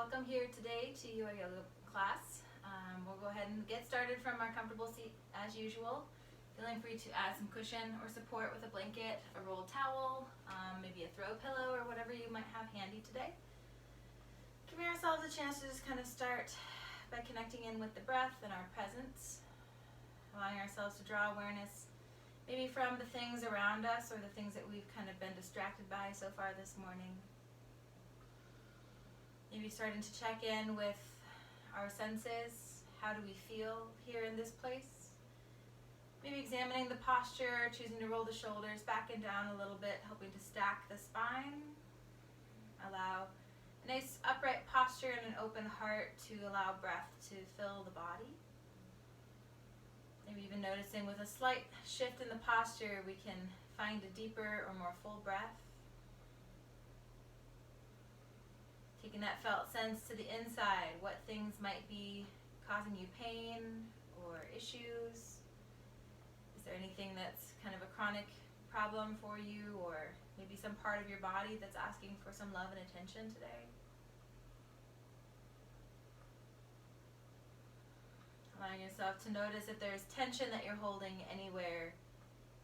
Welcome here today to your yoga class. We'll go ahead and get started from our comfortable seat as usual. Feeling free to add some cushion or support with a blanket, a rolled towel, maybe a throw pillow or whatever you might have handy today. Giving ourselves a chance to just kind of start by connecting in with the breath and our presence, allowing ourselves to draw awareness maybe from the things around us or the things that we've kind of been distracted by so far this morning. Maybe starting to check in with our senses. How do we feel here in this place? Maybe examining the posture, choosing to roll the shoulders back and down a little bit, helping to stack the spine. Allow a nice upright posture and an open heart to allow breath to fill the body. Maybe even noticing with a slight shift in the posture, we can find a deeper or more full breath. Taking that felt sense to the inside, what things might be causing you pain or issues. Is there anything that's kind of a chronic problem for you, or maybe some part of your body that's asking for some love and attention today? Allowing yourself to notice if there's tension that you're holding anywhere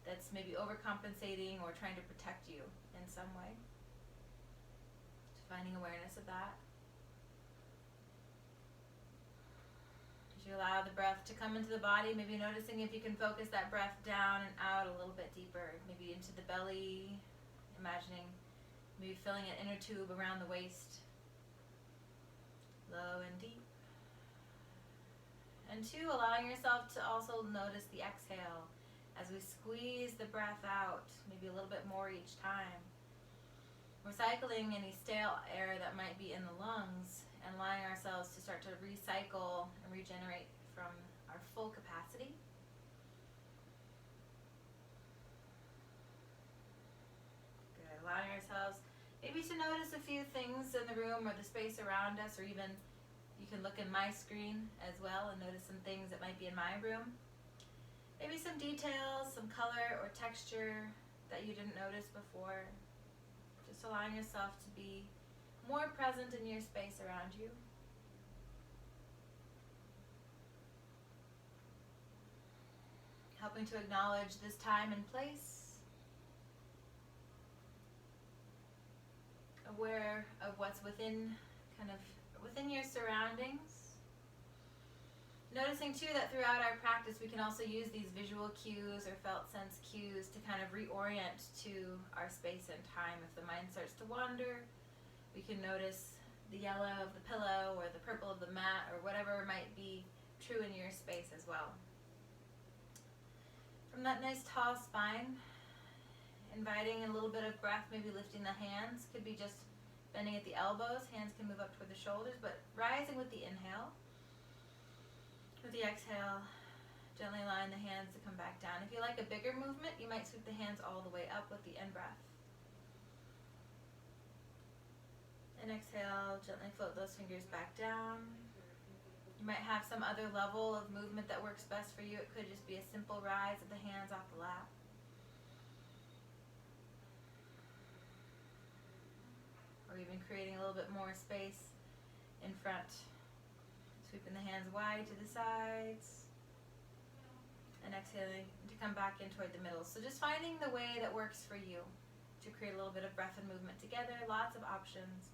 that's maybe overcompensating or trying to protect you in some way. Finding awareness of that. As you allow the breath to come into the body, maybe noticing if you can focus that breath down and out a little bit deeper, maybe into the belly, imagining maybe filling an inner tube around the waist, low and deep. And two, allowing yourself to also notice the exhale as we squeeze the breath out, maybe a little bit more each time. Recycling any stale air that might be in the lungs and allowing ourselves to start to recycle and regenerate from our full capacity. Good. Allowing ourselves maybe to notice a few things in the room or the space around us, or even you can look in my screen as well and notice some things that might be in my room. Maybe some details, some color or texture that you didn't notice before. Just allowing yourself to be more present in your space around you. Helping to acknowledge this time and place. Aware of what's within your surroundings. Noticing too that throughout our practice we can also use these visual cues or felt sense cues to kind of reorient to our space and time. If the mind starts to wander, we can notice the yellow of the pillow or the purple of the mat or whatever might be true in your space as well. From that nice tall spine, inviting a little bit of breath, maybe lifting the hands. Could be just bending at the elbows, hands can move up toward the shoulders, but rising with the inhale. With the exhale, gently allowing the hands to come back down. If you like a bigger movement, you might sweep the hands all the way up with the in-breath. And exhale, gently float those fingers back down. You might have some other level of movement that works best for you. It could just be a simple rise of the hands off the lap. Or even creating a little bit more space in front. Sweeping the hands wide to the sides and exhaling to come back in toward the middle. So just finding the way that works for you to create a little bit of breath and movement together. Lots of options.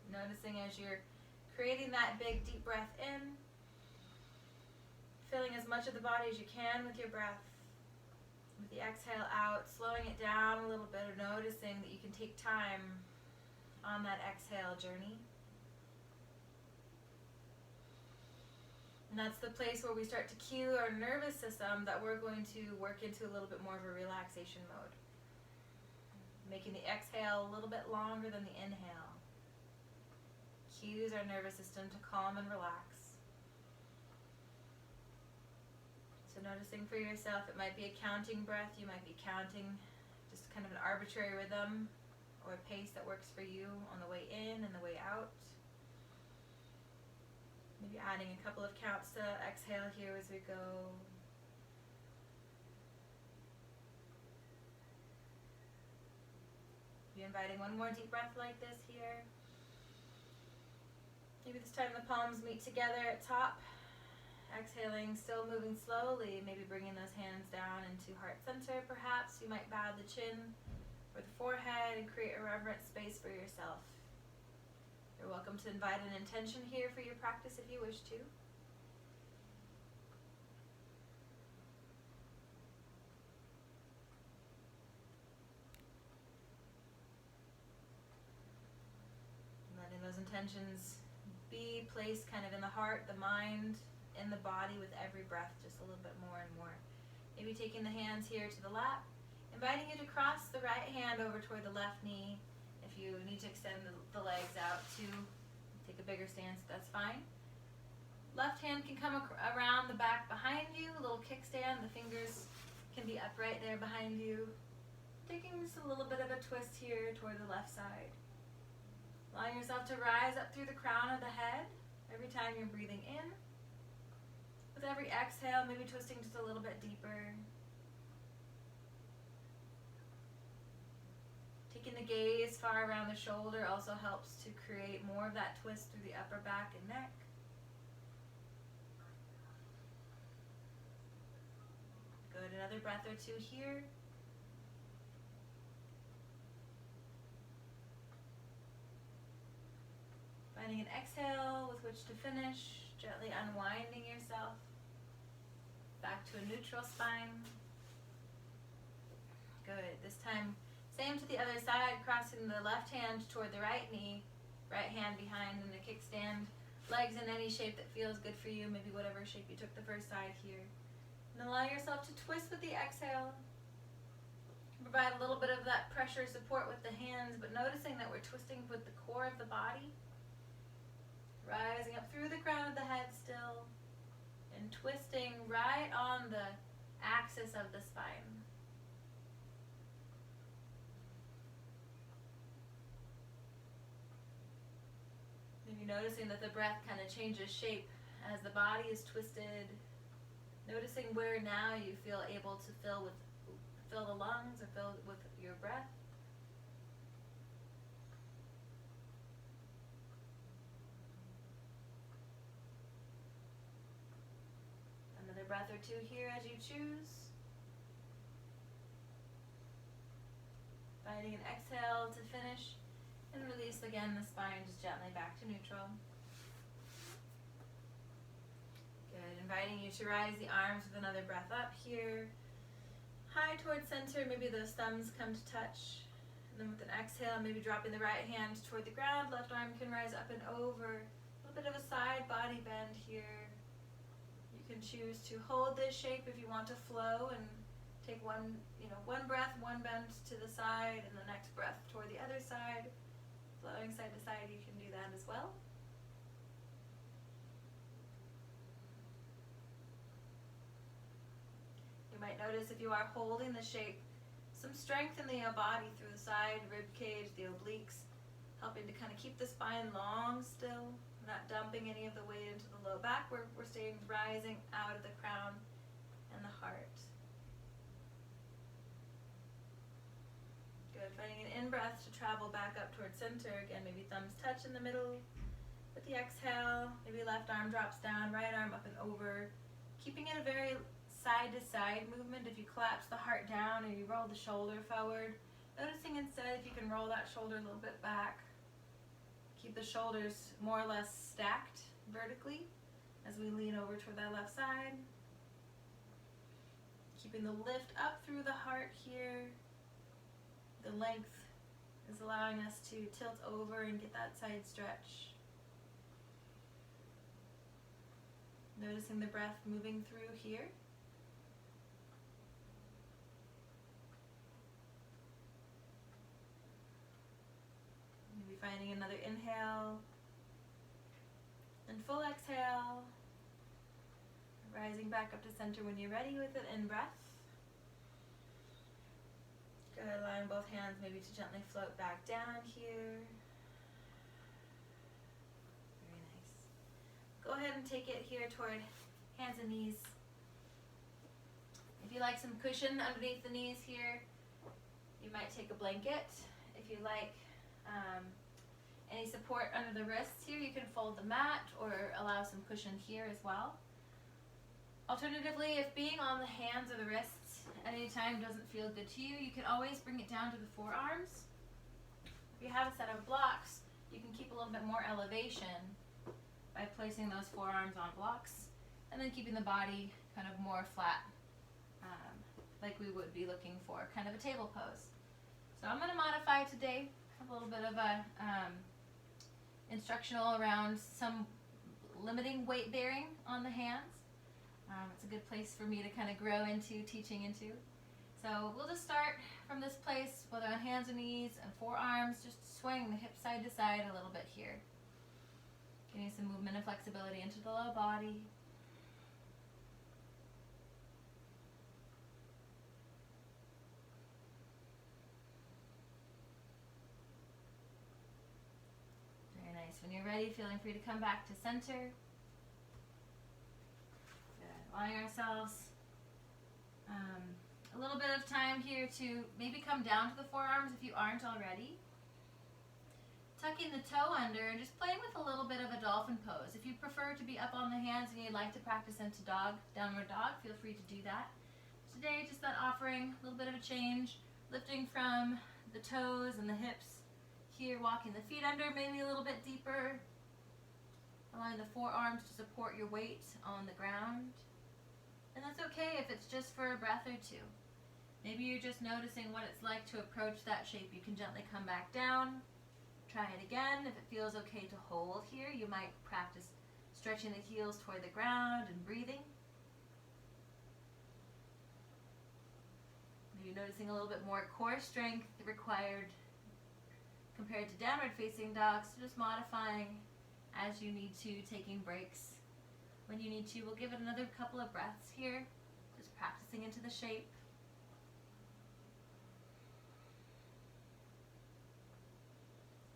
Noticing as you're creating that big deep breath in, filling as much of the body as you can with your breath. With the exhale out, slowing it down a little bit, or noticing that you can take time on that exhale journey. And that's the place where we start to cue our nervous system that we're going to work into a little bit more of a relaxation mode. Making the exhale a little bit longer than the inhale. Cues our nervous system to calm and relax. So noticing for yourself, it might be a counting breath, you might be counting just kind of an arbitrary rhythm or a pace that works for you on the way in and the way out. Maybe adding a couple of counts to exhale here as we go. Maybe inviting one more deep breath like this here. Maybe this time the palms meet together at top. Exhaling, still moving slowly, maybe bringing those hands down into heart center perhaps. You might bow the chin or the forehead and create a reverent space for yourself. You're welcome to invite an intention here for your practice if you wish to. Letting those intentions be placed kind of in the heart, the mind, in the body with every breath, just a little bit more and more. Maybe taking the hands here to the lap, inviting you to cross the right hand over toward the left knee. If you need to extend the legs out to take a bigger stance, that's fine. Left hand can come around the back behind you, a little kickstand. The fingers can be upright there behind you. Taking just a little bit of a twist here toward the left side. Allowing yourself to rise up through the crown of the head every time you're breathing in. With every exhale, maybe twisting just a little bit deeper. Taking the gaze far around the shoulder also helps to create more of that twist through the upper back and neck. Good, another breath or two here. Finding an exhale with which to finish. Gently unwinding yourself back to a neutral spine. Good. This time, same to the other side, crossing the left hand toward the right knee, right hand behind in a kickstand. Legs in any shape that feels good for you, maybe whatever shape you took the first side here. And allow yourself to twist with the exhale. Provide a little bit of that pressure support with the hands, but noticing that we're twisting with the core of the body. Rising up through the crown of the head still, and twisting right on the axis of the spine. Maybe noticing that the breath kind of changes shape as the body is twisted. Noticing where now you feel able to fill the lungs or fill with your breath. Another breath or two here as you choose. Finding an exhale to finish, and release again the spine just gently back to neutral. Good, inviting you to rise the arms with another breath up here. High towards center, maybe those thumbs come to touch. And then with an exhale, maybe dropping the right hand toward the ground, left arm can rise up and over. A little bit of a side body bend here. You can choose to hold this shape if you want to flow and take one breath, one bend to the side, and the next breath toward the other side. Flowing side to side, you can do that as well. You might notice if you are holding the shape, some strength in the body through the side, rib cage, the obliques, helping to kind of keep the spine long still. We're not dumping any of the weight into the low back. We're staying rising out of the crown and the heart. Good. Finding an in-breath to travel back up towards center. Again, maybe thumbs touch in the middle. With the exhale, maybe left arm drops down, right arm up and over. Keeping it a very side-to-side movement. If you collapse the heart down or you roll the shoulder forward, noticing instead if you can roll that shoulder a little bit back. Keep the shoulders more or less stacked vertically as we lean over toward that left side. Keeping the lift up through the heart here. The length is allowing us to tilt over and get that side stretch. Noticing the breath moving through here. Maybe finding another inhale and full exhale. Rising back up to center when you're ready with an in-breath. Good, allowing both hands maybe to gently float back down here. Very nice. Go ahead and take it here toward hands and knees. If you like some cushion underneath the knees here, you might take a blanket if you like any support under the wrists here, you can fold the mat or allow some cushion here as well. Alternatively, if being on the hands or the wrists at any time doesn't feel good to you, you can always bring it down to the forearms. If you have a set of blocks, you can keep a little bit more elevation by placing those forearms on blocks and then keeping the body kind of more flat, like we would be looking for, kind of a table pose. So I'm going to modify today, have a little bit of a instructional around some limiting weight bearing on the hands. It's a good place for me to kind of grow into, teaching into. So we'll just start from this place, whether on hands and knees and forearms, just swing the hips side to side a little bit here. Getting some movement and flexibility into the low body. Very nice. When you're ready, feeling free to come back to center. Allowing ourselves a little bit of time here to maybe come down to the forearms if you aren't already. Tucking the toe under and just playing with a little bit of a dolphin pose. If you prefer to be up on the hands and you'd like to practice into dog, downward dog, feel free to do that. Today, just that offering a little bit of a change, lifting from the toes and the hips. Here, walking the feet under, maybe a little bit deeper. Allowing the forearms to support your weight on the ground. And that's okay if it's just for a breath or two. Maybe you're just noticing what it's like to approach that shape. You can gently come back down. Try it again. If it feels okay to hold here, you might practice stretching the heels toward the ground and breathing. Maybe noticing a little bit more core strength required compared to downward facing dog. So just modifying as you need to, taking breaks when you need to. We'll give it another couple of breaths here, just practicing into the shape.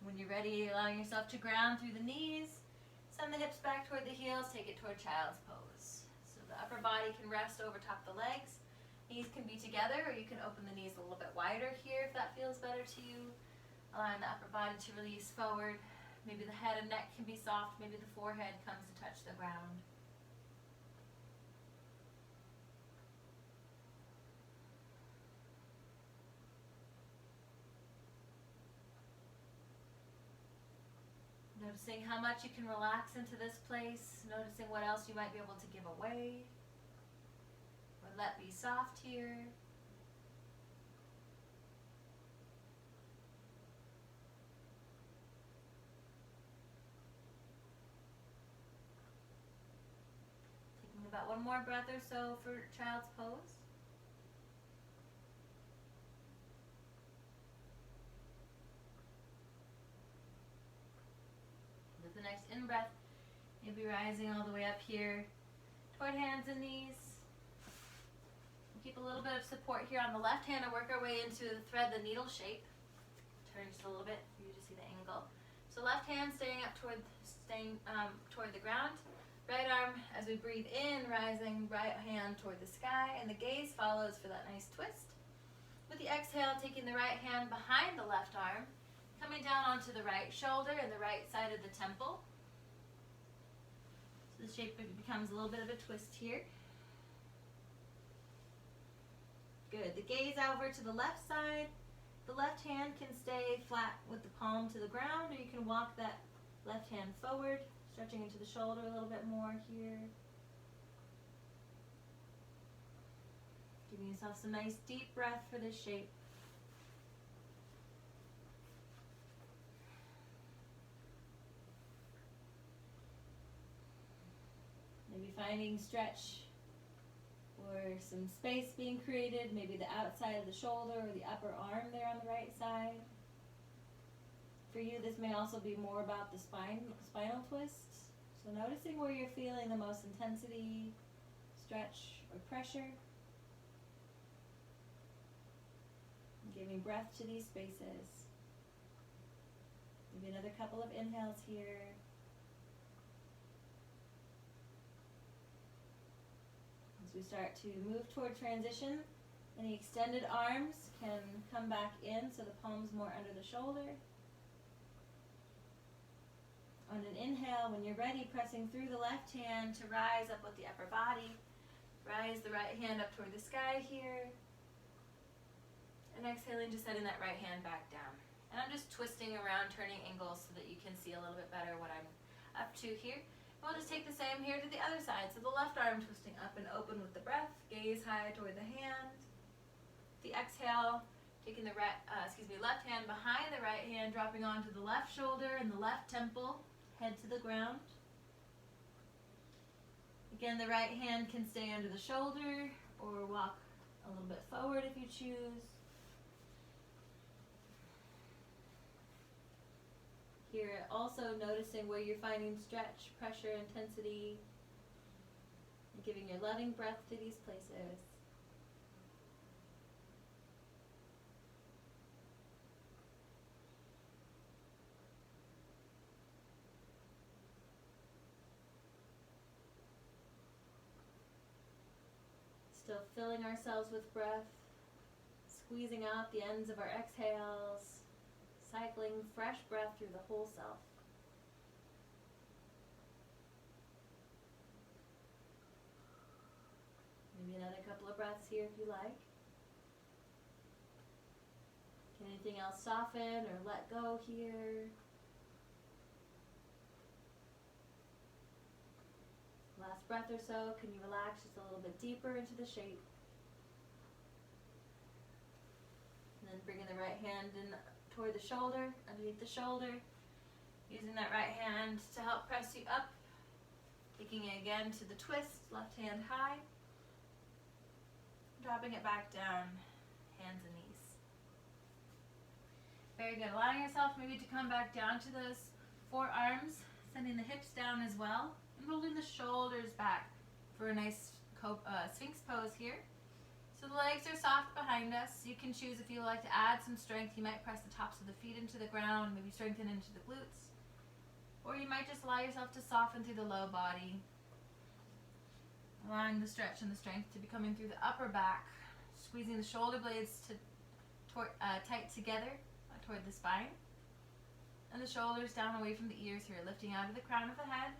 When you're ready, allowing yourself to ground through the knees, send the hips back toward the heels, take it toward child's pose. So the upper body can rest over top the legs, knees can be together, or you can open the knees a little bit wider here if that feels better to you. Allowing the upper body to release forward. Maybe the head and neck can be soft, maybe the forehead comes to touch the ground. Noticing how much you can relax into this place, noticing what else you might be able to give away, or let be soft here. Taking about one more breath or so for child's pose. The next in-breath, maybe rising all the way up here toward hands and knees. We'll keep a little bit of support here on the left hand and work our way into the thread the needle shape. Turn just a little bit for you to see the angle. So left hand staying toward the ground. Right arm as we breathe in, rising, right hand toward the sky, and the gaze follows for that nice twist. With the exhale, taking the right hand behind the left arm, coming down onto the right shoulder and the right side of the temple. So the shape becomes a little bit of a twist here. Good. The gaze over to the left side. The left hand can stay flat with the palm to the ground, or you can walk that left hand forward, stretching into the shoulder a little bit more here. Giving yourself some nice deep breath for this shape. Maybe finding stretch or some space being created, maybe the outside of the shoulder or the upper arm there on the right side. For you, this may also be more about the spinal twists. So noticing where you're feeling the most intensity, stretch, or pressure. And giving breath to these spaces. Maybe another couple of inhales here. As we start to move toward transition, Any extended arms can come back in so the palm's more under the shoulder. On an inhale, when you're ready, pressing through the left hand to rise up with the upper body. Rise the right hand up toward the sky here. And exhaling, just setting that right hand back down. And I'm just twisting around, turning angles so that you can see a little bit better what I'm up to here. We'll just take the same here to the other side. So the left arm twisting up and open with the breath. Gaze high toward the hand. The exhale, taking the left hand behind the right hand, dropping onto the left shoulder and the left temple. Head to the ground. Again, the right hand can stay under the shoulder or walk a little bit forward if you choose. Here, also noticing where you're finding stretch, pressure, intensity, and giving your loving breath to these places. Still filling ourselves with breath, squeezing out the ends of our exhales, cycling fresh breath through the whole self. Maybe another couple of breaths here if you like. Can anything else soften or let go here? Last breath or so, can you relax just a little bit deeper into the shape? And then bringing the right hand in toward the shoulder, underneath the shoulder. Using that right hand to help press you up. Taking it again to the twist, left hand high. Dropping it back down, hands and knees. Very good. Allowing yourself maybe to come back down to those forearms, sending the hips down as well. And rolling the shoulders back for a nice Sphinx pose here. So the legs are soft behind us. You can choose if you like to add some strength. You might press the tops of the feet into the ground, maybe strengthen into the glutes. Or you might just allow yourself to soften through the low body. Allowing the stretch and the strength to be coming through the upper back. Squeezing the shoulder blades tight together toward the spine. And the shoulders down away from the ears here, lifting out of the crown of the head.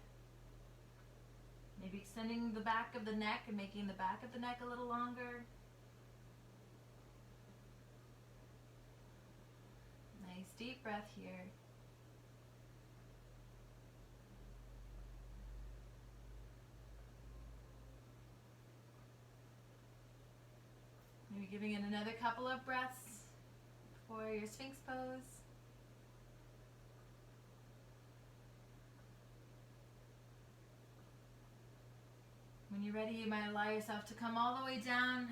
Maybe extending the back of the neck and making the back of the neck a little longer. Nice deep breath here. Maybe giving it another couple of breaths for your Sphinx pose. When you're ready, you might allow yourself to come all the way down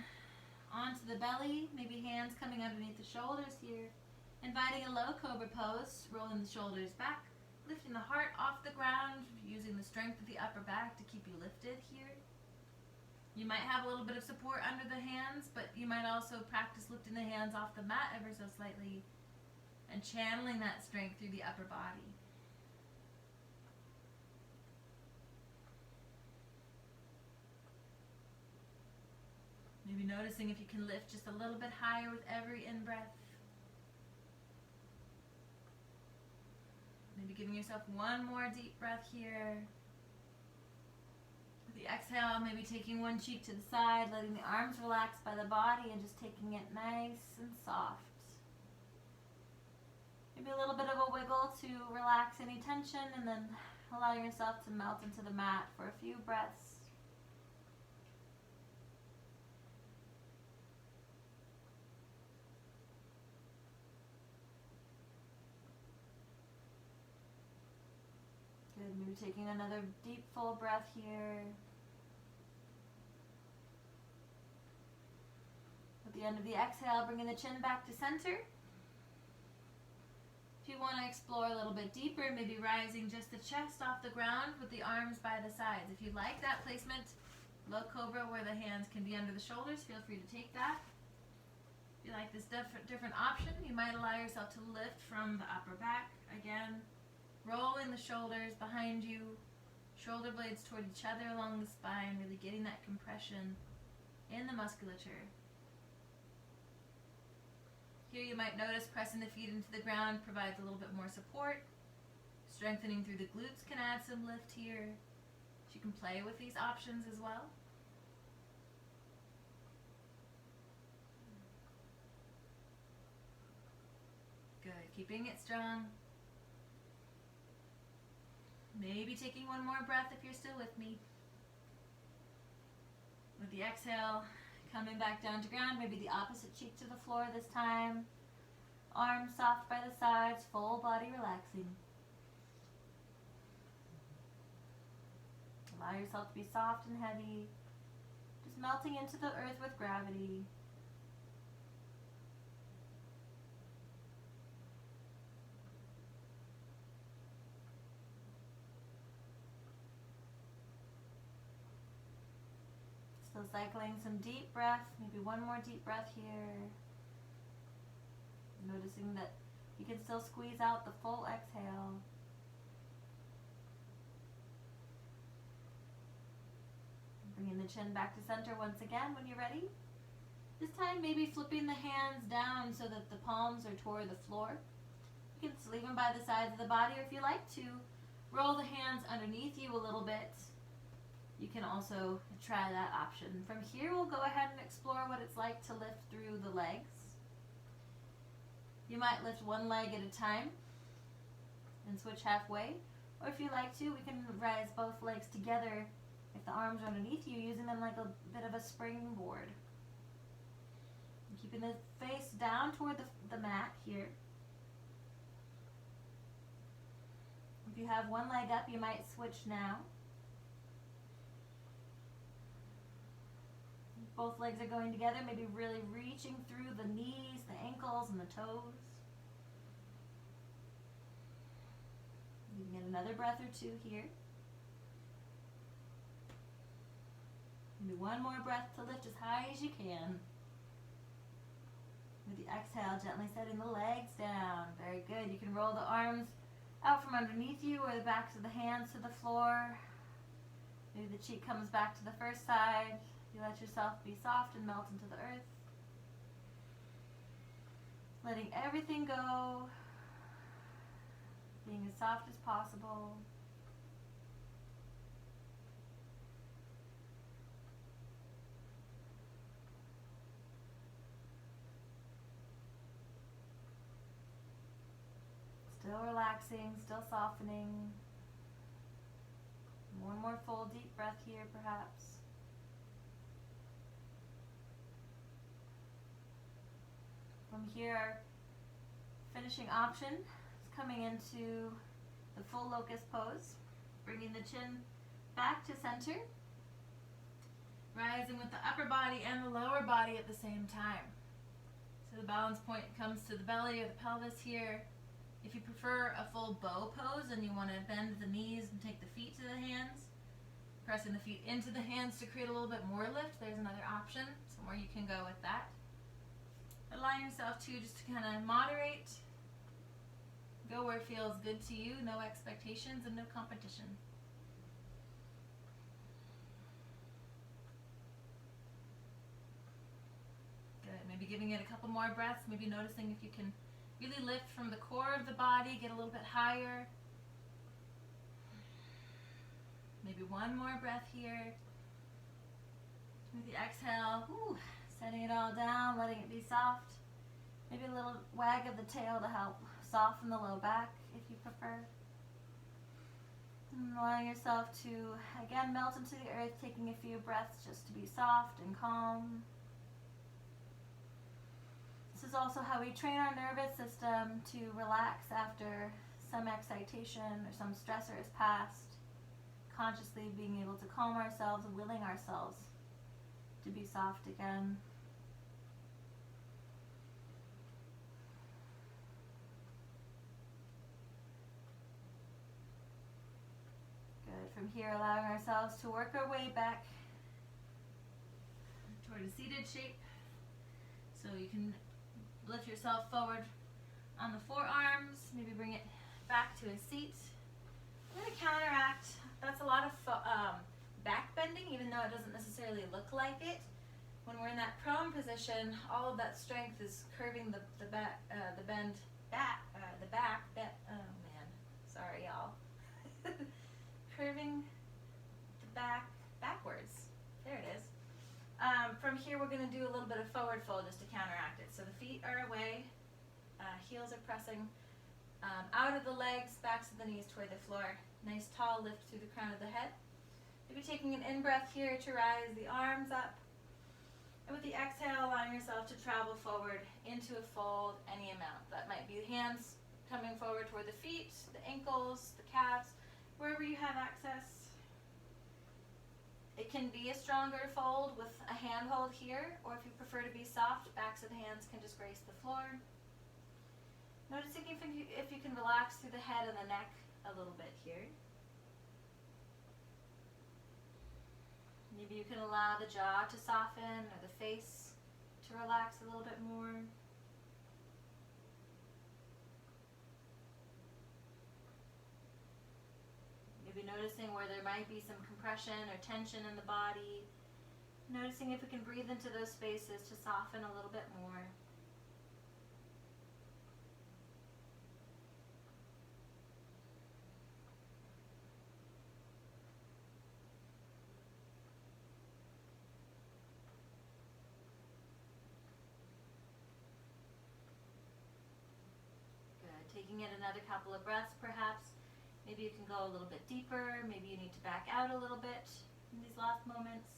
onto the belly, maybe hands coming underneath the shoulders here. Inviting a low cobra pose, rolling the shoulders back, lifting the heart off the ground, using the strength of the upper back to keep you lifted here. You might have a little bit of support under the hands, but you might also practice lifting the hands off the mat ever so slightly and channeling that strength through the upper body. Maybe noticing if you can lift just a little bit higher with every in-breath. Maybe giving yourself one more deep breath here. With the exhale, maybe taking one cheek to the side, letting the arms relax by the body and just taking it nice and soft. Maybe a little bit of a wiggle to relax any tension and then allow yourself to melt into the mat for a few breaths. Good, maybe taking another deep full breath here. At the end of the exhale, bringing the chin back to center. If you want to explore a little bit deeper, maybe rising just the chest off the ground with the arms by the sides. If you like that placement, low cobra where the hands can be under the shoulders, feel free to take that. If you like this different option, you might allow yourself to lift from the upper back. Again, rolling the shoulders behind you, shoulder blades toward each other along the spine, really getting that compression in the musculature. Here you might notice pressing the feet into the ground provides a little bit more support. Strengthening through the glutes can add some lift here. You can play with these options as well. Good, keeping it strong. Maybe taking one more breath if you're still with me. With the exhale, coming back down to ground, maybe the opposite cheek to the floor this time. Arms soft by the sides, full body relaxing. Allow yourself to be soft and heavy, just melting into the earth with gravity. Still cycling some deep breath, maybe one more deep breath here. Noticing that you can still squeeze out the full exhale. Bringing the chin back to center once again when you're ready. This time maybe flipping the hands down so that the palms are toward the floor. You can just leave them by the sides of the body, or if you like to, roll the hands underneath you a little bit. You can also try that option. From here we'll go ahead and explore what it's like to lift through the legs. You might lift one leg at a time and switch halfway, or if you like to, we can rise both legs together if the arms are underneath you, using them like a bit of a springboard. And keeping the face down toward the mat here. If you have one leg up, you might switch now. If both legs are going together, maybe really reaching through the knees, the ankles, and the toes. You can get another breath or two here. Maybe one more breath to lift as high as you can. With the exhale, gently setting the legs down. Very good. You can roll the arms out from underneath you, or the backs of the hands to the floor. Maybe the cheek comes back to the first side. You let yourself be soft and melt into the earth. Letting everything go. Being as soft as possible. Still relaxing, still softening. One more full deep breath here, perhaps. From here, our finishing option is coming into the full locust pose, bringing the chin back to center, rising with the upper body and the lower body at the same time. So the balance point comes to the belly or the pelvis here. If you prefer a full bow pose and you want to bend the knees and take the feet to the hands, pressing the feet into the hands to create a little bit more lift, there's another option, somewhere you can go with that. Allow yourself to just kind of moderate, go where it feels good to you, no expectations and no competition. Good, maybe giving it a couple more breaths, maybe noticing if you can really lift from the core of the body, get a little bit higher. Maybe one more breath here. With the exhale, setting it all down, letting it be soft. Maybe a little wag of the tail to help soften the low back if you prefer. And allowing yourself to, again, melt into the earth, taking a few breaths just to be soft and calm. This is also how we train our nervous system to relax after some excitation or some stressor is passed. Consciously being able to calm ourselves, willing ourselves to be soft again. Good. From here, allowing ourselves to work our way back toward a seated shape. So you can lift yourself forward on the forearms, maybe bring it back to a seat. I'm going to counteract, that's a lot of back bending, even though it doesn't necessarily look like it. when we're in that prone position, all of that strength is curving the back, the back. Oh man, sorry y'all. Curving the back backwards. There it is. From here, we're going to do a little bit of forward fold just to counteract it. So the feet are away, heels are pressing out of the legs, backs of the knees toward the floor. Nice tall lift through the crown of the head. Maybe taking an in-breath here to rise the arms up. And with the exhale, allowing yourself to travel forward into a fold any amount. That might be the hands coming forward toward the feet, the ankles, the calves, wherever you have access. It can be a stronger fold with a handhold here, or if you prefer to be soft, backs of the hands can just grace the floor. Noticing if you can relax through the head and the neck a little bit here. Maybe you can allow the jaw to soften or the face to relax a little bit more. Maybe noticing where there might be some compression or tension in the body. Noticing if we can breathe into those spaces to soften a little bit more. Taking it another couple of breaths perhaps. Maybe you can go a little bit deeper. Maybe you need to back out a little bit in these last moments.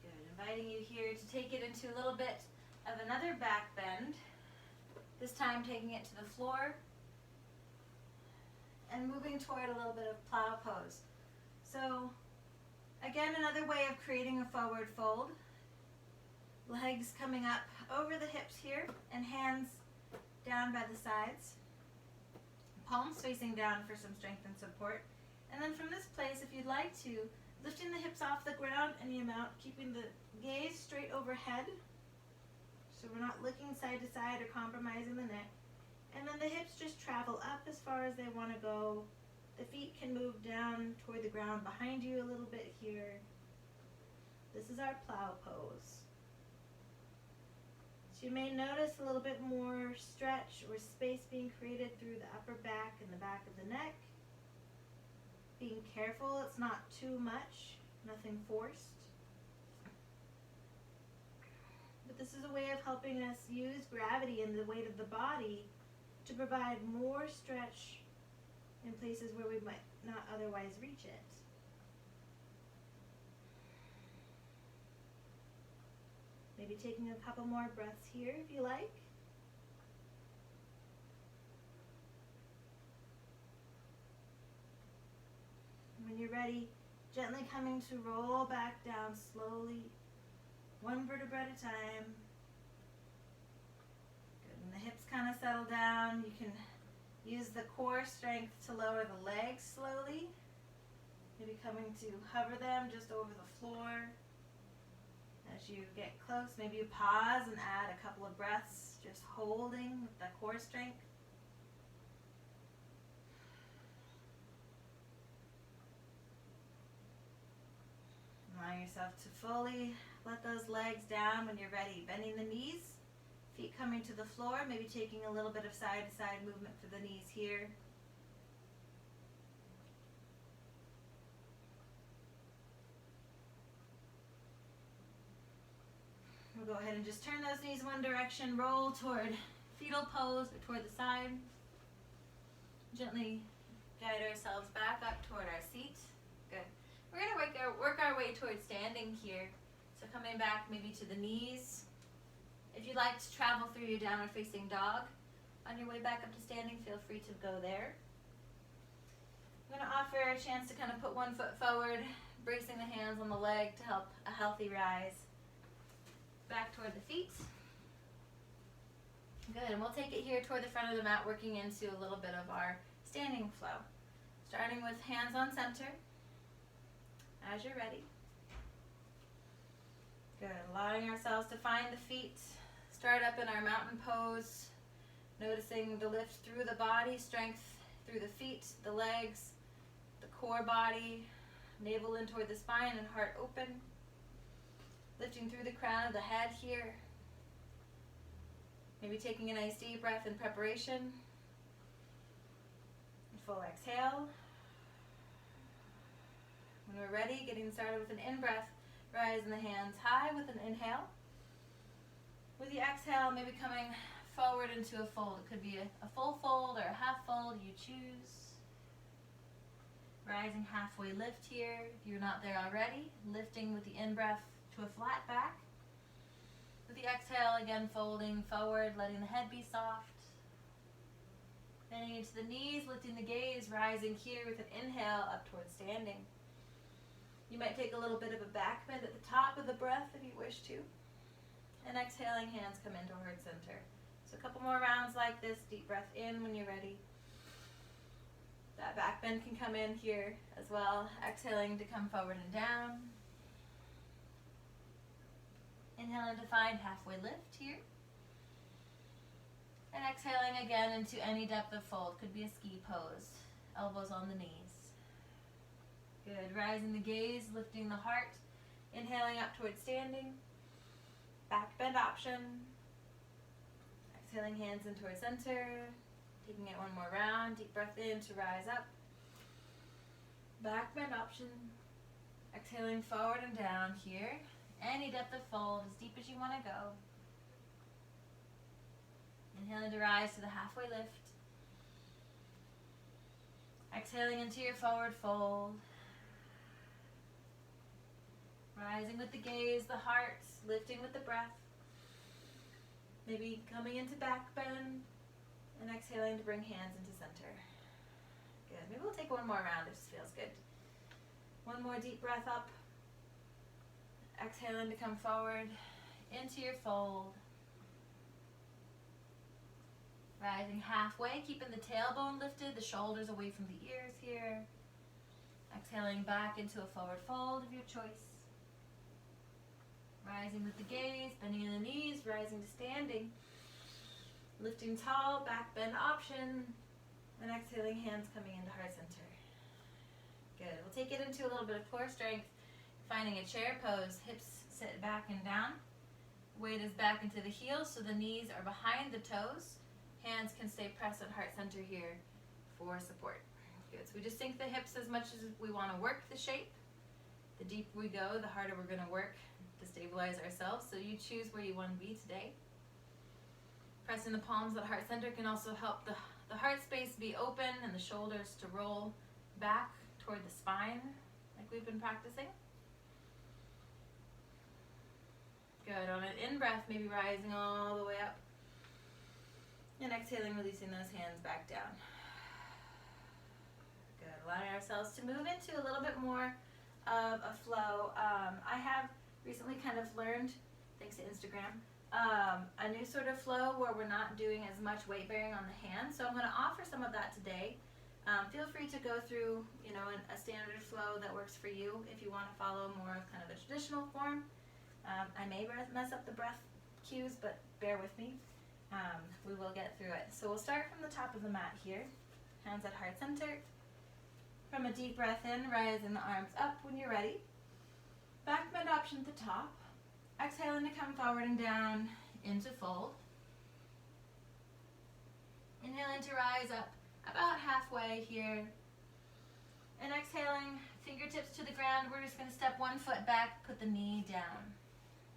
Good. Inviting you here to take it into a little bit of another back bend. This time taking it to the floor and moving toward a little bit of plow pose. So again, another way of creating a forward fold. Legs coming up over the hips here and hands down by the sides. Palms facing down for some strength and support. And then from this place, if you'd like to, lifting the hips off the ground any amount, keeping the gaze straight overhead. So we're not looking side to side or compromising the neck. And then the hips just travel up as far as they want to go. The feet can move down toward the ground behind you a little bit here. This is our plow pose. So you may notice a little bit more stretch or space being created through the upper back and the back of the neck. Being careful, it's not too much, nothing forced. But this is a way of helping us use gravity and the weight of the body to provide more stretch in places where we might not otherwise reach it. Maybe taking a couple more breaths here if you like. When you're ready, gently coming to roll back down slowly, one vertebra at a time. Good. When the hips kind of settle down, you can use the core strength to lower the legs slowly. Maybe coming to hover them just over the floor. As you get close, maybe you pause and add a couple of breaths, just holding with that core strength. Allow yourself to fully let those legs down when you're ready. Bending the knees, feet coming to the floor, maybe taking a little bit of side-to-side movement for the knees here. We'll go ahead and just turn those knees one direction, roll toward fetal pose or toward the side. Gently guide ourselves back up toward our seat. Good. We're going to work our way toward standing here. So coming back maybe to the knees. If you'd like to travel through your downward facing dog, on your way back up to standing, feel free to go there. I'm going to offer a chance to kind of put one foot forward, bracing the hands on the leg to help a healthy rise. Back toward the feet. Good, and we'll take it here toward the front of the mat, working into a little bit of our standing flow. Starting with hands on center. As you're ready. Good. Allowing ourselves to find the feet. Start up in our mountain pose. Noticing the lift through the body, strength through the feet, the legs, the core body, navel in toward the spine and heart open. Lifting through the crown of the head here. Maybe taking a nice deep breath in preparation. Full exhale. When we're ready, getting started with an in-breath, rising the hands high with an inhale. With the exhale, maybe coming forward into a fold. It could be a full fold or a half fold, you choose. Rising halfway lift here. If you're not there already, lifting with the in-breath to a flat back. With the exhale, again folding forward, letting the head be soft. Bending into the knees, lifting the gaze, rising here with an inhale up towards standing. You might take a little bit of a back bend at the top of the breath if you wish to. And exhaling, hands come into heart center. So a couple more rounds like this. Deep breath in when you're ready. That back bend can come in here as well. Exhaling to come forward and down. Inhaling to find halfway lift here. And exhaling again into any depth of fold. Could be a ski pose. Elbows on the knees. Good. Rising the gaze, lifting the heart. Inhaling up towards standing. Back bend option. Exhaling, hands in towards center. Taking it one more round. Deep breath in to rise up. Back bend option. Exhaling forward and down here. Any depth of fold, as deep as you want to go. Inhaling to rise to the halfway lift. Exhaling into your forward fold. Rising with the gaze, the heart, lifting with the breath. Maybe coming into back bend and exhaling to bring hands into center. Good. Maybe we'll take one more round. It just feels good. One more deep breath up. Exhaling to come forward into your fold. Rising halfway, keeping the tailbone lifted, the shoulders away from the ears here. Exhaling back into a forward fold of your choice. Rising with the gaze, bending in the knees, rising to standing. Lifting tall, back bend option. And exhaling, hands coming into heart center. Good. We'll take it into a little bit of core strength. Finding a chair pose, hips sit back and down. Weight is back into the heels, so the knees are behind the toes. Hands can stay pressed at heart center here for support. Good. So we just sink the hips as much as we want to work the shape. The deeper we go, the harder we're going to work to stabilize ourselves. So you choose where you want to be today. Pressing the palms at heart center can also help the heart space be open and the shoulders to roll back toward the spine like we've been practicing. Good. On an in-breath, maybe rising all the way up. And exhaling, releasing those hands back down. Good. Allowing ourselves to move into a little bit more of a flow. I have recently kind of learned, thanks to Instagram, a new sort of flow where we're not doing as much weight bearing on the hands. So I'm going to offer some of that today. Feel free to go through, a standard flow that works for you if you want to follow more of kind of a traditional form. I may mess up the breath cues, but bear with me. We will get through it. So we'll start from the top of the mat here. Hands at heart center. From a deep breath in, rising the arms up when you're ready. Back bend option at the top. Exhaling to come forward and down into fold. Inhaling to rise up about halfway here. And exhaling, fingertips to the ground. We're just going to step one foot back, put the knee down.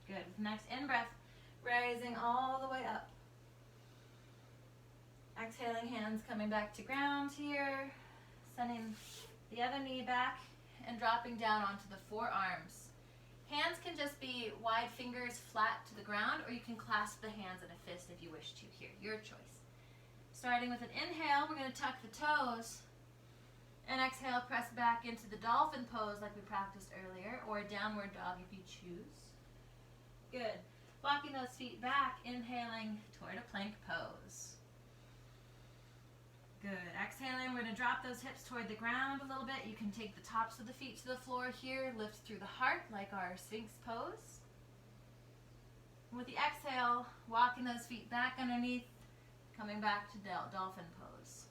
Good. Next in-breath, rising all the way up. Exhaling, hands coming back to ground here. Sending the other knee back and dropping down onto the forearms. Hands can just be wide fingers flat to the ground, or you can clasp the hands in a fist if you wish to here. Your choice. Starting with an inhale, we're going to tuck the toes. And exhale, press back into the dolphin pose like we practiced earlier, or a downward dog if you choose. Good. Walking those feet back, inhaling toward a plank pose. Good. Exhaling, we're going to drop those hips toward the ground a little bit. You can take the tops of the feet to the floor here, lift through the heart like our Sphinx pose. With the exhale, walking those feet back underneath, coming back to dolphin pose.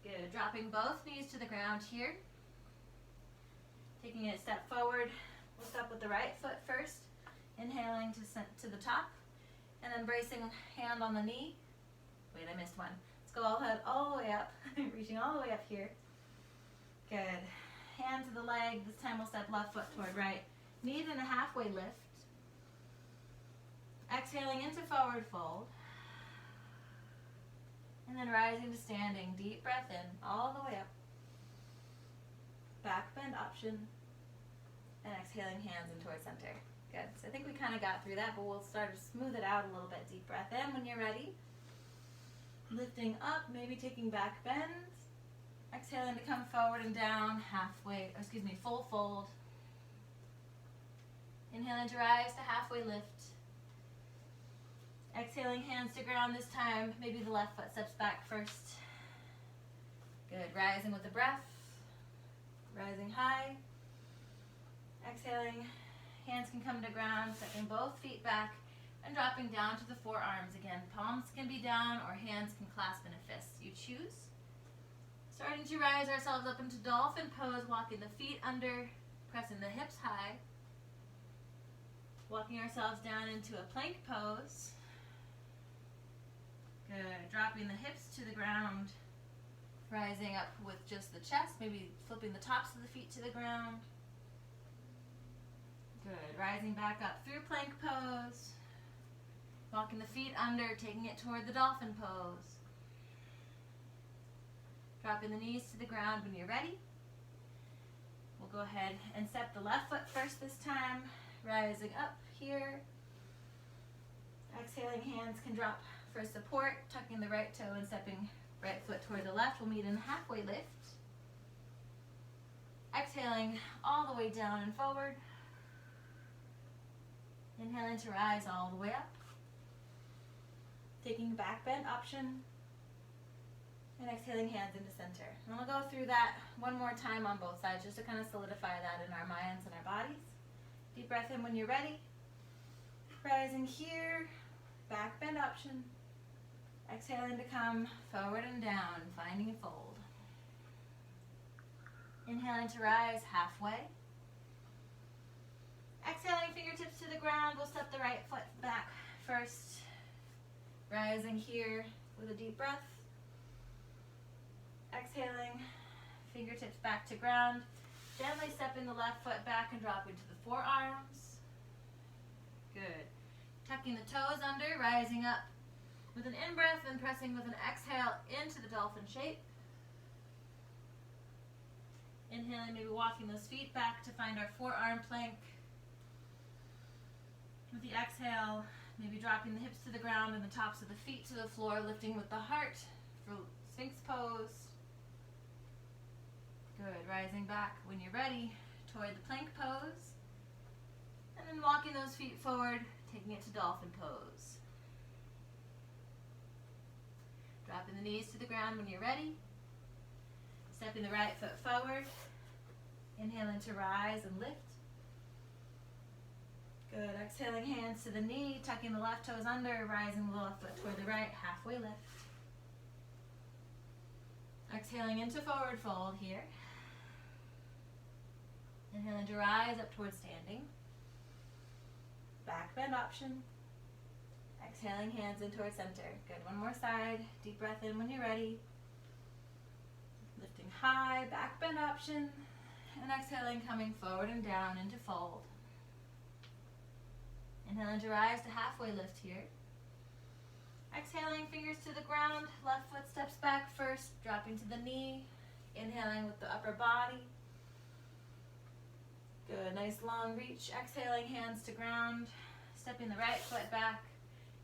Good. Dropping both knees to the ground here. Taking a step forward. We'll step with the right foot first. Inhaling to the top. And then bracing hand on the knee. Wait, I missed one. Let's go all the way up. Reaching all the way up here. Good. Hand to the leg. This time we'll step left foot toward right. Knee in a halfway lift. Exhaling into forward fold. And then rising to standing. Deep breath in, all the way up. Back bend option. And exhaling hands in towards center. Good. So I think we kind of got through that, but we'll start to smooth it out a little bit. Deep breath in when you're ready. Lifting up, maybe taking back bends. Exhaling to come forward and down, full fold. Inhaling to rise to halfway lift. Exhaling, hands to ground this time. Maybe the left foot steps back first. Good. Rising with the breath. Rising high. Exhaling, hands can come to ground, stepping both feet back and dropping down to the forearms again. Palms can be down or hands can clasp in a fist. You choose. Starting to rise ourselves up into dolphin pose, walking the feet under, pressing the hips high. Walking ourselves down into a plank pose. Good. Dropping the hips to the ground. Rising up with just the chest, maybe flipping the tops of the feet to the ground. Good. Rising back up through plank pose. Walking the feet under, taking it toward the dolphin pose. Dropping the knees to the ground when you're ready. We'll go ahead and step the left foot first this time. Rising up here. Exhaling, hands can drop for support. Tucking the right toe and stepping right foot toward the left. We'll meet in halfway lift. Exhaling all the way down and forward. Inhaling to rise all the way up. Taking the back bend option. And exhaling, hands into center. And we'll go through that one more time on both sides just to kind of solidify that in our minds and our bodies. Deep breath in when you're ready. Rising here. Back bend option. Exhaling to come forward and down, finding a fold. Inhaling to rise halfway. Exhaling, fingertips to the ground. We'll step the right foot back first. Rising here with a deep breath. Exhaling, fingertips back to ground. Gently stepping the left foot back and dropping to the forearms. Good. Tucking the toes under, rising up with an in-breath and pressing with an exhale into the dolphin shape. Inhaling, maybe walking those feet back to find our forearm plank. With the exhale, maybe dropping the hips to the ground and the tops of the feet to the floor, lifting with the heart for Sphinx pose. Good. Rising back when you're ready toward the plank pose. And then walking those feet forward, taking it to dolphin pose. Dropping the knees to the ground when you're ready. Stepping the right foot forward. Inhaling to rise and lift. Good. Exhaling, hands to the knee, tucking the left toes under, rising the left foot toward the right, halfway lift. Exhaling into forward fold here. Inhaling to rise up towards standing. Back bend option. Exhaling, hands in towards center. Good. One more side. Deep breath in when you're ready. Lifting high, back bend option. And exhaling, coming forward and down into fold. Inhaling to rise to halfway lift here. Exhaling, fingers to the ground. Left foot steps back first, dropping to the knee. Inhaling with the upper body. Good. Nice long reach. Exhaling, hands to ground. Stepping the right foot back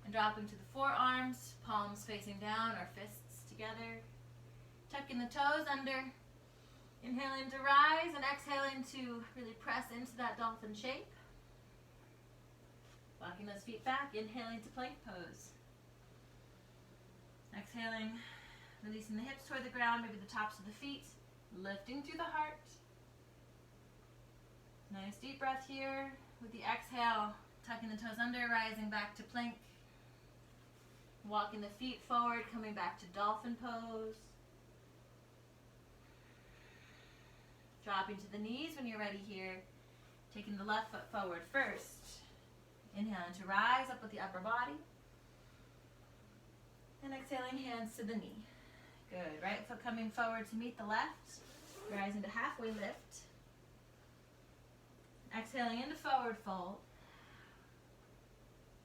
and dropping to the forearms. Palms facing down or fists together. Tucking the toes under. Inhaling to rise and exhaling to really press into that dolphin shape. Walking those feet back, inhaling to plank pose. Exhaling, releasing the hips toward the ground, maybe the tops of the feet, lifting through the heart. Nice deep breath here. With the exhale, tucking the toes under, rising back to plank. Walking the feet forward, coming back to dolphin pose. Dropping to the knees when you're ready here. Taking the left foot forward first. Inhaling to rise up with the upper body. And exhaling, hands to the knee. Good. Right foot coming forward to meet the left. Rising to halfway lift. Exhaling into forward fold.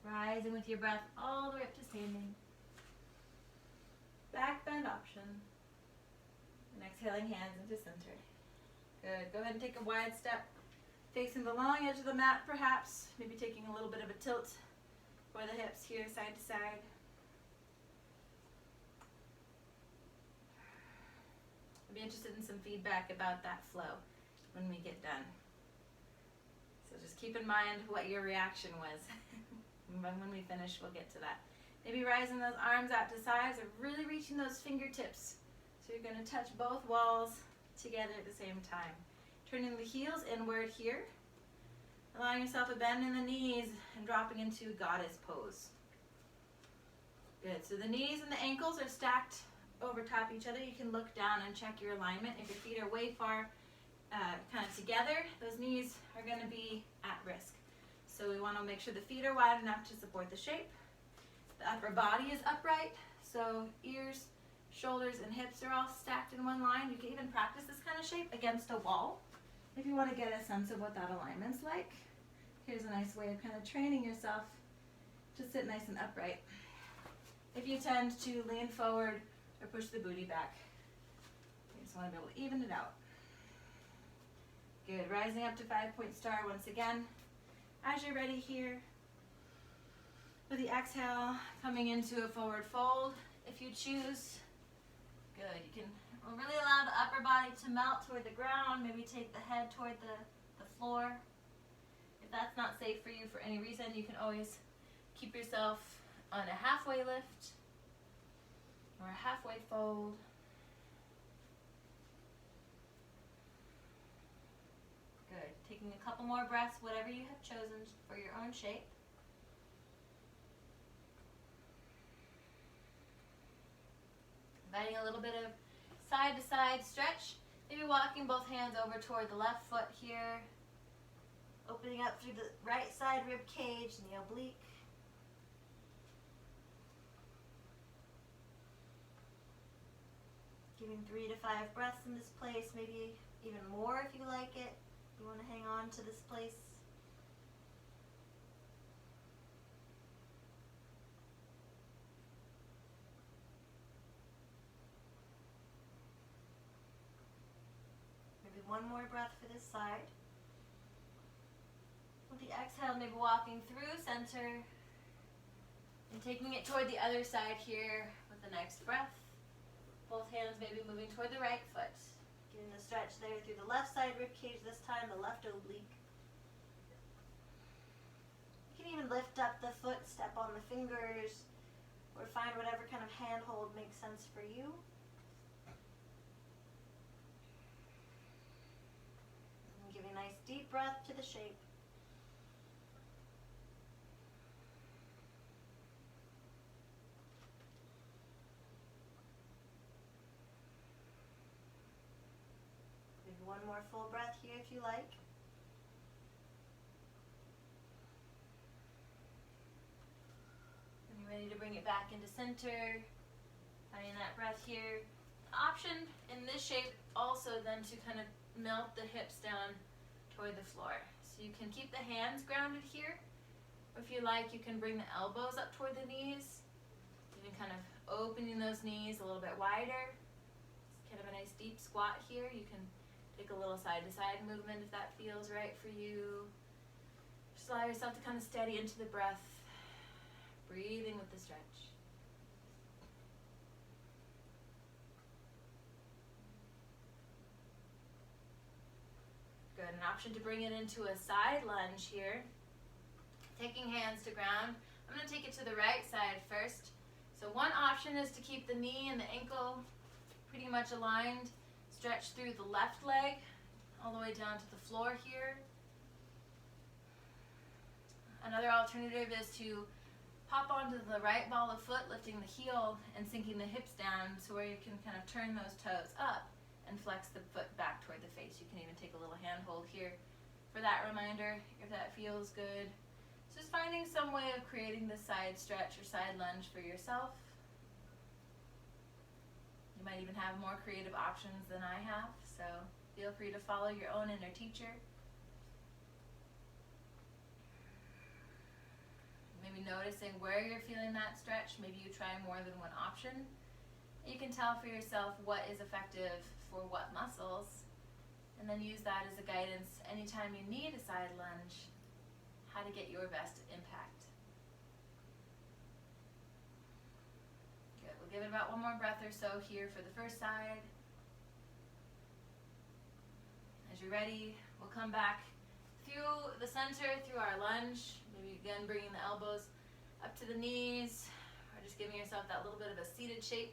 Rising with your breath all the way up to standing. Back bend option. And exhaling, hands into center. Good. Go ahead and take a wide step. Facing the long edge of the mat perhaps. Maybe taking a little bit of a tilt for the hips here, side to side. I'd be interested in some feedback about that flow when we get done. So just keep in mind what your reaction was. When we finish, we'll get to that. Maybe rising those arms out to sides or really reaching those fingertips. So you're going to touch both walls together at the same time. Turning the heels inward here. Allowing yourself a bend in the knees and dropping into goddess pose. Good. So the knees and the ankles are stacked over top each other. You can look down and check your alignment. If your feet are way far kind of together, those knees are going to be at risk. So we want to make sure the feet are wide enough to support the shape. The upper body is upright, so ears, shoulders, and hips are all stacked in one line. You can even practice this kind of shape against a wall if you want to get a sense of what that alignment's like. Here's a nice way of kind of training yourself to sit nice and upright. If you tend to lean forward or push the booty back, you just want to be able to even it out. Good. Rising up to 5-point star once again. As you're ready here, with the exhale, coming into a forward fold if you choose. Good. You can really allow the upper body to melt toward the ground. Maybe take the head toward the floor. If that's not safe for you for any reason, you can always keep yourself on a halfway lift or a halfway fold. Good. Taking a couple more breaths, whatever you have chosen for your own shape. Inviting a little bit of side-to-side stretch. Maybe walking both hands over toward the left foot here. Opening up through the right side rib cage and the oblique. Giving 3 to 5 breaths in this place, maybe even more if you like it. You want to hang on to this place. Maybe one more breath for this side. With the exhale, maybe walking through center and taking it toward the other side here with the next breath. Both hands maybe moving toward the right foot. Getting the stretch there through the left side rib cage this time, the left oblique. You can even lift up the foot, step on the fingers, or find whatever kind of handhold makes sense for you. And give a nice deep breath to the shape. One more full breath here if you like. And you're ready to bring it back into center. Finding that breath here. The option in this shape also then to kind of melt the hips down toward the floor. So you can keep the hands grounded here. Or if you like, you can bring the elbows up toward the knees. Even kind of opening those knees a little bit wider. It's kind of a nice deep squat here. You can take a little side-to-side movement if that feels right for you. Just allow yourself to kind of steady into the breath, breathing with the stretch. Good. An option to bring it into a side lunge here. Taking hands to ground. I'm going to take it to the right side first. So one option is to keep the knee and the ankle pretty much aligned. Stretch through the left leg all the way down to the floor here. Another alternative is to pop onto the right ball of foot, lifting the heel and sinking the hips down, so where you can kind of turn those toes up and flex the foot back toward the face. You can even take a little handhold here for that reminder if that feels good. Just finding some way of creating the side stretch or side lunge for yourself. You might even have more creative options than I have, so feel free to follow your own inner teacher. Maybe noticing where you're feeling that stretch. Maybe you try more than one option. You can tell for yourself what is effective for what muscles, and then use that as a guidance anytime you need a side lunge, how to get your best impact. Good, we'll give it about one more breath or so here for the first side. As you're ready, we'll come back through the center, through our lunge. Maybe again bringing the elbows up to the knees, or just giving yourself that little bit of a seated shape.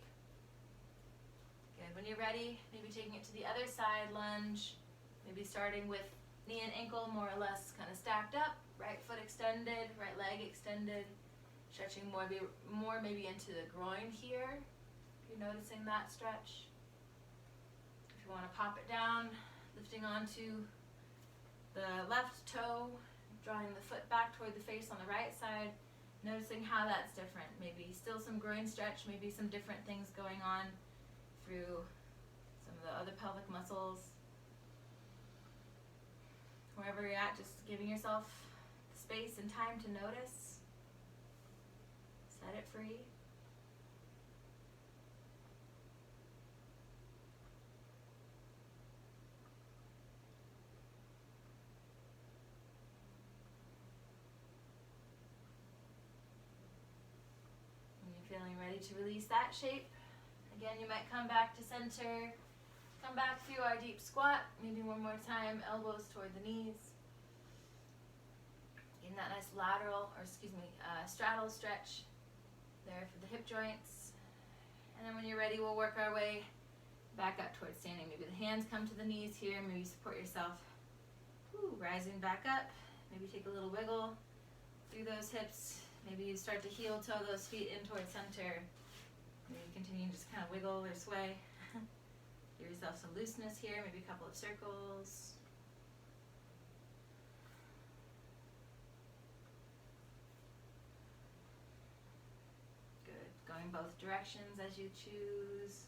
Good. When you're ready, maybe taking it to the other side lunge. Maybe starting with knee and ankle more or less kind of stacked up. Right foot extended, right leg extended. Stretching more maybe into the groin here. If you're noticing that stretch. If you want to pop it down, lifting onto the left toe, drawing the foot back toward the face on the right side, noticing how that's different. Maybe still some groin stretch, maybe some different things going on through some of the other pelvic muscles. Wherever you're at, just giving yourself the space and time to notice. Set it free. Feeling ready to release that shape. Again, you might come back to center, come back through our deep squat, maybe one more time, elbows toward the knees. Getting that nice straddle stretch there for the hip joints. And then when you're ready, we'll work our way back up towards standing. Maybe the hands come to the knees here, maybe support yourself. Rising back up, maybe take a little wiggle through those hips. Maybe you start to heel toe those feet in towards center. Maybe continue to just kind of wiggle or sway. Give yourself some looseness here, maybe a couple of circles. Good. Going both directions as you choose.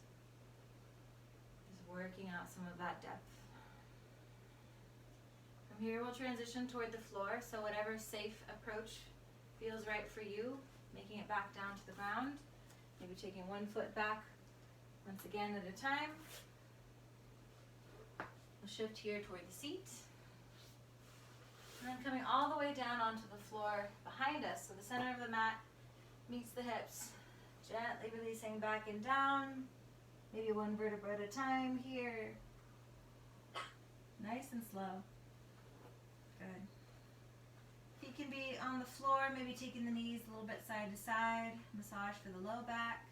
Just working out some of that depth. From here, we'll transition toward the floor, so whatever safe approach feels right for you, making it back down to the ground. Maybe taking one foot back once again at a time. We'll shift here toward the seat. And then coming all the way down onto the floor behind us, so the center of the mat meets the hips. Gently releasing back and down. Maybe one vertebra at a time here. Nice and slow. Good. Feet can be on the floor, maybe taking the knees a little bit side to side. Massage for the low back.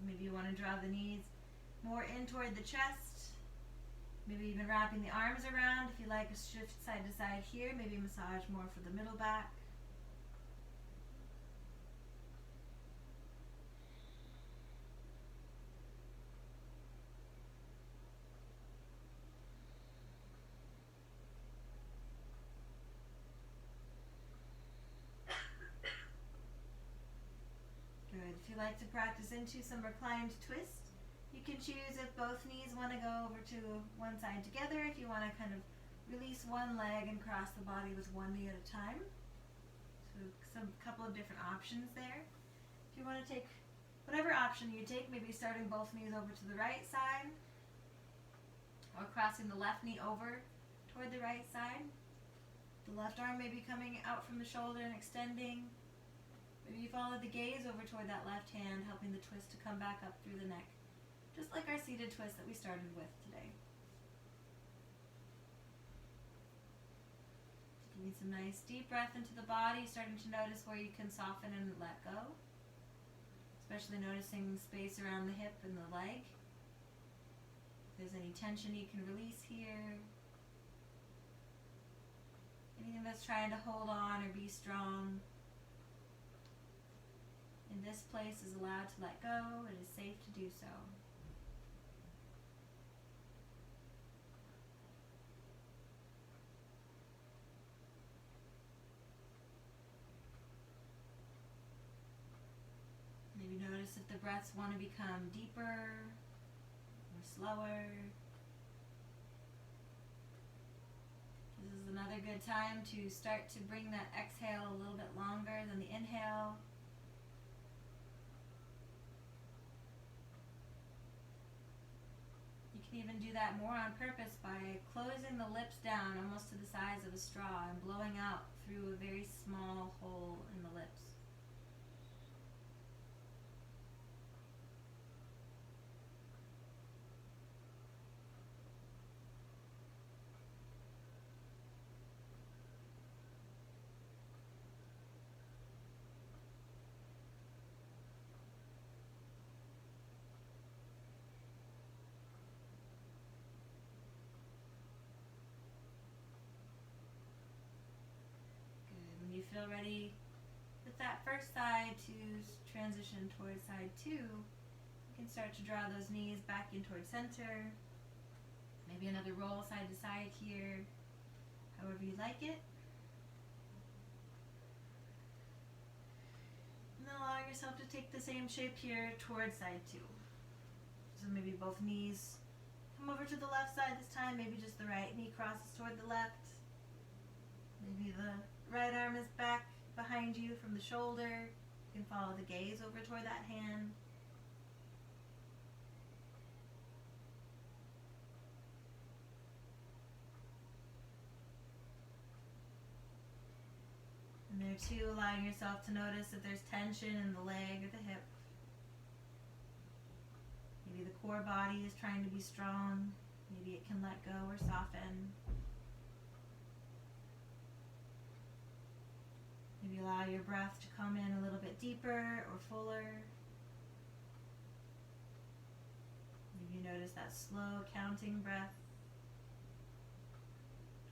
Maybe you want to draw the knees more in toward the chest. Maybe even wrapping the arms around. If you like a shift side to side here, maybe massage more for the middle back. Good. If you like to practice into some reclined twist, you can choose if both knees want to go over to one side together, if you want to kind of release one leg and cross the body with one knee at a time. So couple of different options there. If you want to take whatever option you take, maybe starting both knees over to the right side, or crossing the left knee over toward the right side. The left arm may be coming out from the shoulder and extending. Maybe you follow the gaze over toward that left hand, helping the twist to come back up through the neck. Just like our seated twist that we started with today. Taking some nice deep breath into the body, starting to notice where you can soften and let go. especially noticing space around the hip and the leg. If there's any tension you can release here. Anything that's trying to hold on or be strong in this place is allowed to let go. It is safe to do so. Maybe notice if the breaths want to become deeper or slower. This is another good time to start to bring that exhale a little bit longer than the inhale. You can even do that more on purpose by closing the lips down almost to the size of a straw and blowing out through a very small hole in the lips. You feel ready with that first side to transition towards side 2. You can start to draw those knees back in towards center. Maybe another roll side to side here, however you like it. And then allow yourself to take the same shape here towards side 2. So maybe both knees come over to the left side this time. Maybe just the right knee crosses toward the left. Maybe the right arm is back behind you from the shoulder. You can follow the gaze over toward that hand. And there too, allowing yourself to notice if there's tension in the leg or the hip. Maybe the core body is trying to be strong. Maybe it can let go or soften. Maybe allow your breath to come in a little bit deeper or fuller. Maybe you notice that slow counting breath.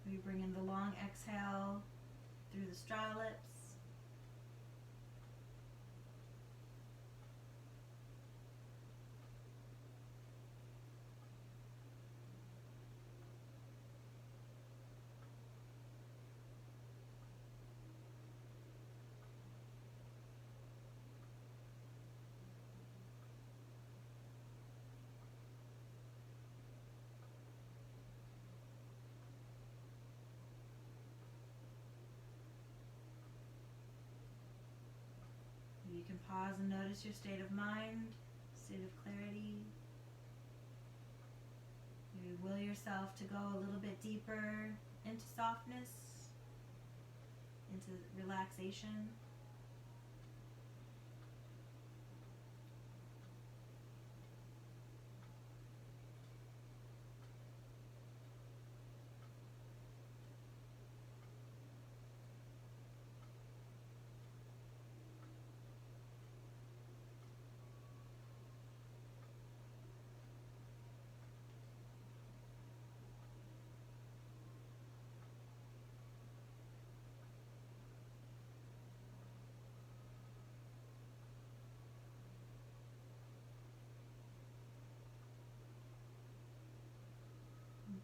We bring in the long exhale through the straw lips. You can pause and notice your state of mind, state of clarity. You will yourself to go a little bit deeper into softness, into relaxation.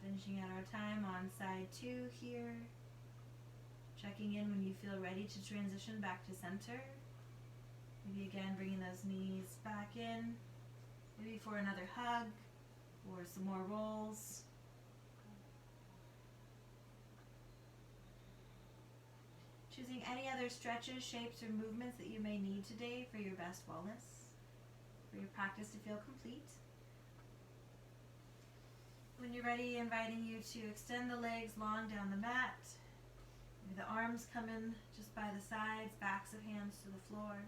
Finishing out our time on side 2 here. Checking in when you feel ready to transition back to center. Maybe again bringing those knees back in. Maybe for another hug or some more rolls. Choosing any other stretches, shapes, or movements that you may need today for your best wellness, for your practice to feel complete. When you're ready, inviting you to extend the legs long down the mat. Maybe the arms come in just by the sides, backs of hands to the floor.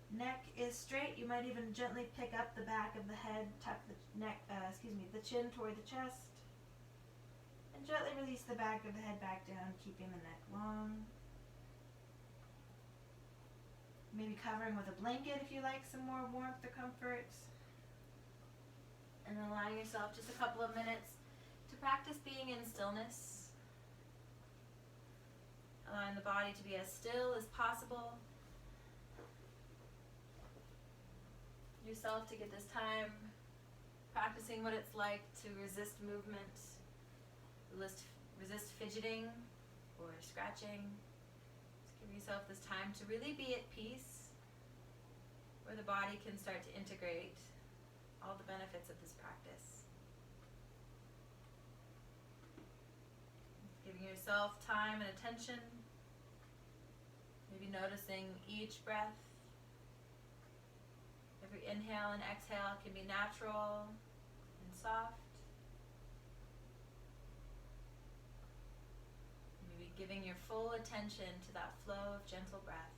Neck is straight. You might even gently pick up the back of the head, tuck the chin toward the chest. And gently release the back of the head back down, keeping the neck long. maybe covering with a blanket if you like some more warmth or comfort. And allowing yourself just a couple of minutes to practice being in stillness. Allowing the body to be as still as possible. Yourself to get this time practicing what it's like to resist movement, resist fidgeting or scratching. Just give yourself this time to really be at peace, where the body can start to integrate all the benefits of this practice. Giving yourself time and attention, maybe noticing each breath. Every inhale and exhale can be natural and soft. Maybe giving your full attention to that flow of gentle breath.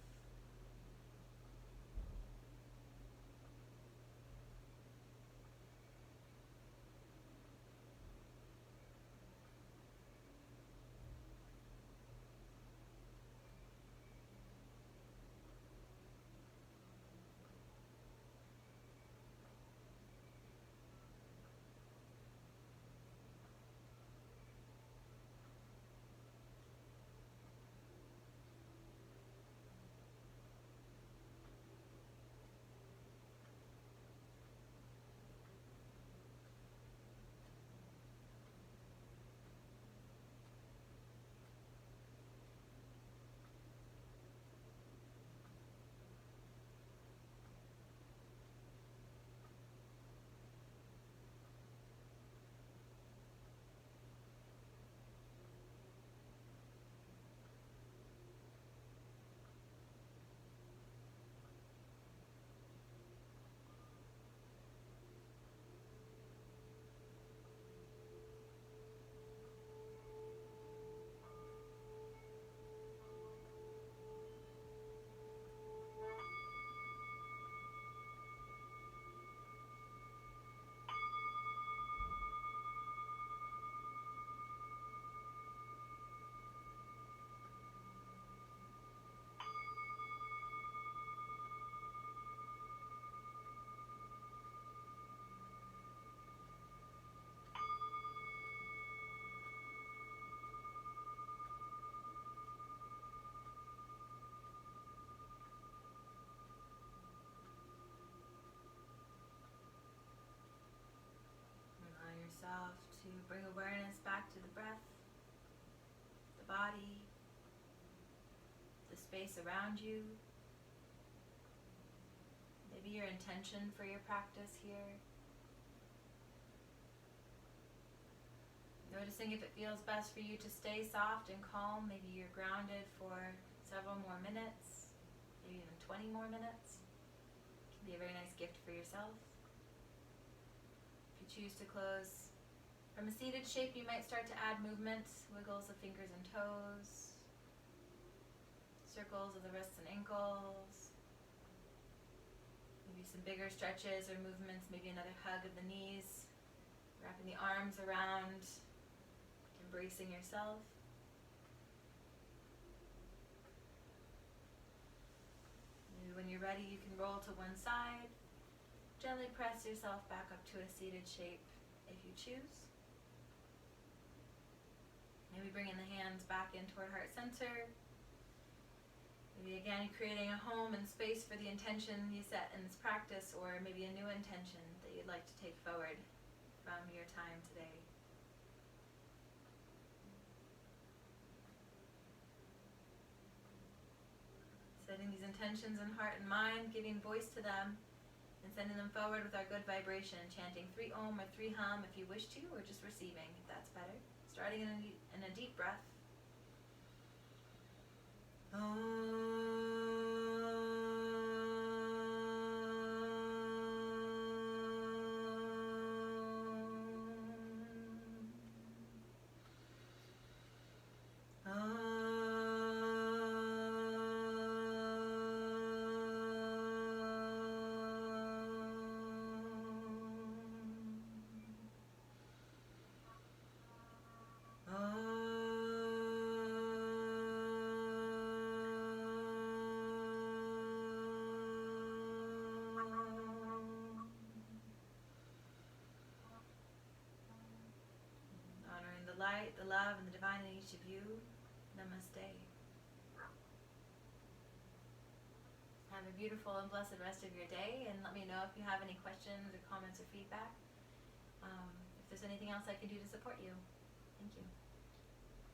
Yourself to bring awareness back to the breath, the body, the space around you. Maybe your intention for your practice here. Noticing if it feels best for you to stay soft and calm. Maybe you're grounded for several more minutes, maybe even 20 more minutes. It can be a very nice gift for yourself. If you choose to close from a seated shape, you might start to add movement, wiggles of fingers and toes, circles of the wrists and ankles, maybe some bigger stretches or movements, maybe another hug of the knees, wrapping the arms around, embracing yourself. Maybe when you're ready, you can roll to one side, gently press yourself back up to a seated shape if you choose. Maybe bringing the hands back in toward heart center. Maybe again creating a home and space for the intention you set in this practice, or maybe a new intention that you'd like to take forward from your time today. Setting these intentions in heart and mind, giving voice to them, and sending them forward with our good vibration, chanting 3 Om or 3 Hum if you wish to, or just receiving if that's better. Starting in a deep breath. light, the love, and the divine in each of you. Namaste. Have a beautiful and blessed rest of your day, and let me know if you have any questions or comments or feedback. If there's anything else I can do to support you. Thank you.